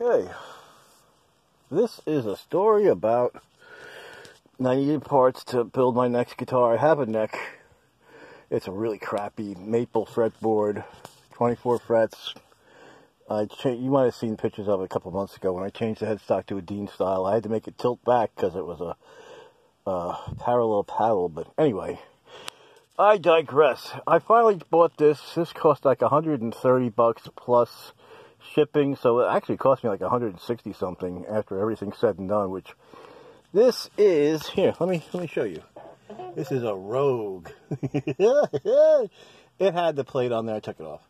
Okay, this is a story about I needed parts to build my next guitar. I have a neck. It's a really crappy maple fretboard, 24 frets. You might have seen pictures of it a couple months ago when I changed the headstock to a Dean style. I had to make it tilt back because it was a parallel paddle. But anyway, I digress. I finally bought this. This cost like $130 plus shipping, so it actually cost me like 160 something after everything's said and done. Which this is here. Let me show you. This is a Rogue. It had the plate on there. I took it off.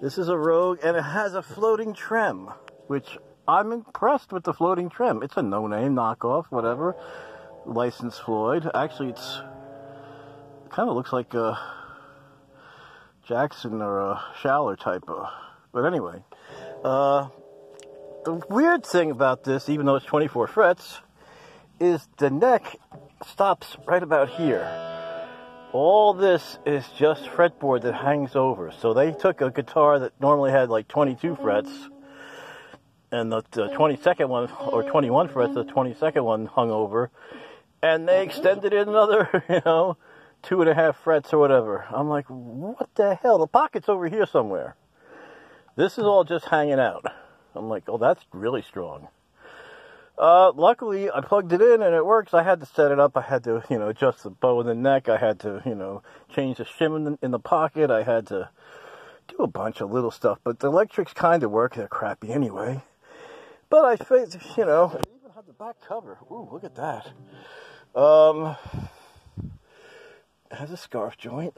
This is a Rogue, and it has a floating trem, which I'm impressed with the floating trem. It's a no-name knockoff, whatever. Licensed Floyd. Actually, it kind of looks like a Jackson or a Schaller type. But anyway, the weird thing about this, even though it's 24 frets, is the neck stops right about here. All this is just fretboard that hangs over. So they took a guitar that normally had like 22 frets, and the 22nd one, or 21 frets, the 22nd one hung over, and they extended it another, 2.5 frets or whatever. I'm like, what the hell? The pocket's over here somewhere. This is all just hanging out. I'm like, oh, that's really strong. Luckily, I plugged it in and it works. I had to set it up. I had to, adjust the bow in the neck. I had to, change the shim in the pocket. I had to do a bunch of little stuff. But the electrics kind of work. They're crappy anyway. But I think, it even had the back cover. Ooh, look at that. It has a scarf joint.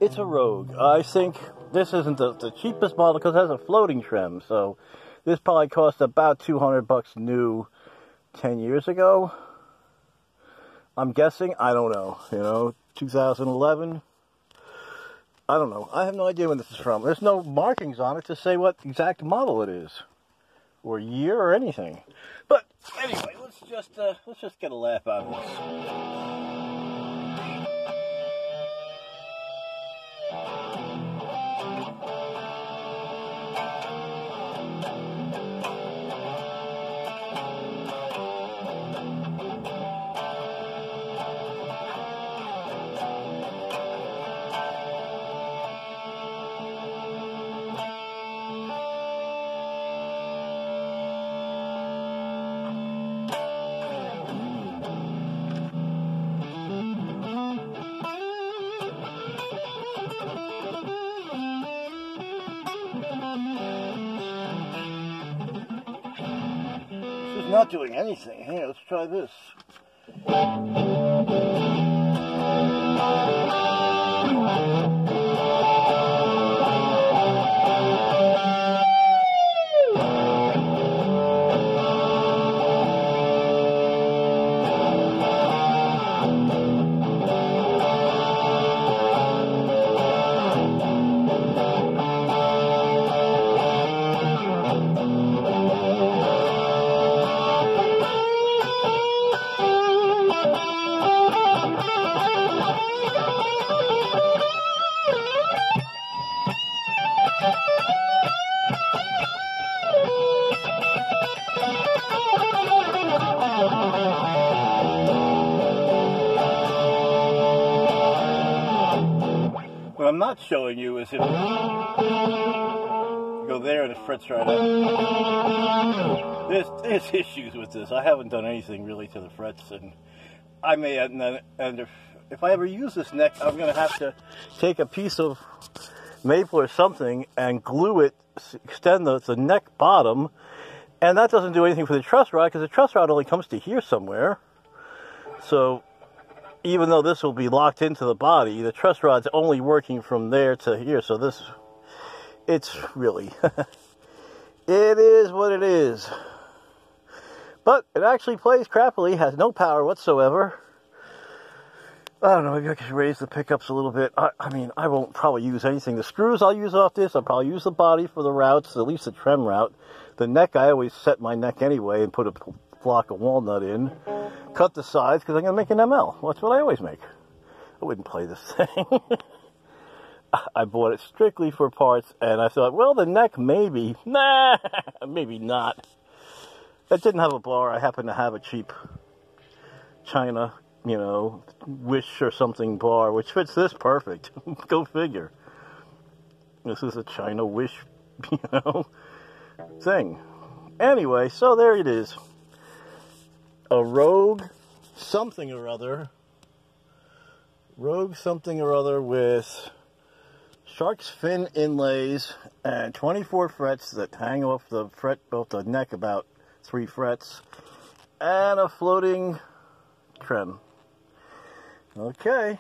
It's a Rogue. I think this isn't the cheapest model because it has a floating trem. So this probably cost about $200 new 10 years ago. I'm guessing. I don't know. 2011. I don't know. I have no idea when this is from. There's no markings on it to say what exact model it is, or year, or anything. But anyway, let's just get a laugh out of this. Not doing anything. Hey, let's try this. What I'm not showing you is if you go there and it frets right up. There's issues with this. I haven't done anything really to the frets, and I may and if I ever use this neck, I'm going to have to take a piece of maple or something and glue it, extend the neck bottom, and that doesn't do anything for the truss rod because the truss rod only comes to here somewhere. So even though this will be locked into the body, the truss rod's only working from there to here. So it's really, it is what it is. But it actually plays crappily, has no power whatsoever. I don't know, maybe I could raise the pickups a little bit. I mean, I won't probably use anything. The screws I'll use off this. I'll probably use the body for the routes, at least the trem route. The neck, I always set my neck anyway and put a block of walnut in. Cut the sides because I'm going to make an ML. Well, that's what I always make. I wouldn't play this thing. I bought it strictly for parts, and I thought, well, the neck maybe. Nah, maybe not. It didn't have a bar. I happen to have a cheap China, Wish or something bar, which fits this perfect. Go figure. This is a China Wish, thing. Anyway, so there it is. A Rogue something or other. Rogue something or other with shark's fin inlays and 24 frets that hang off the neck about 3 frets, and a floating trem. Okay.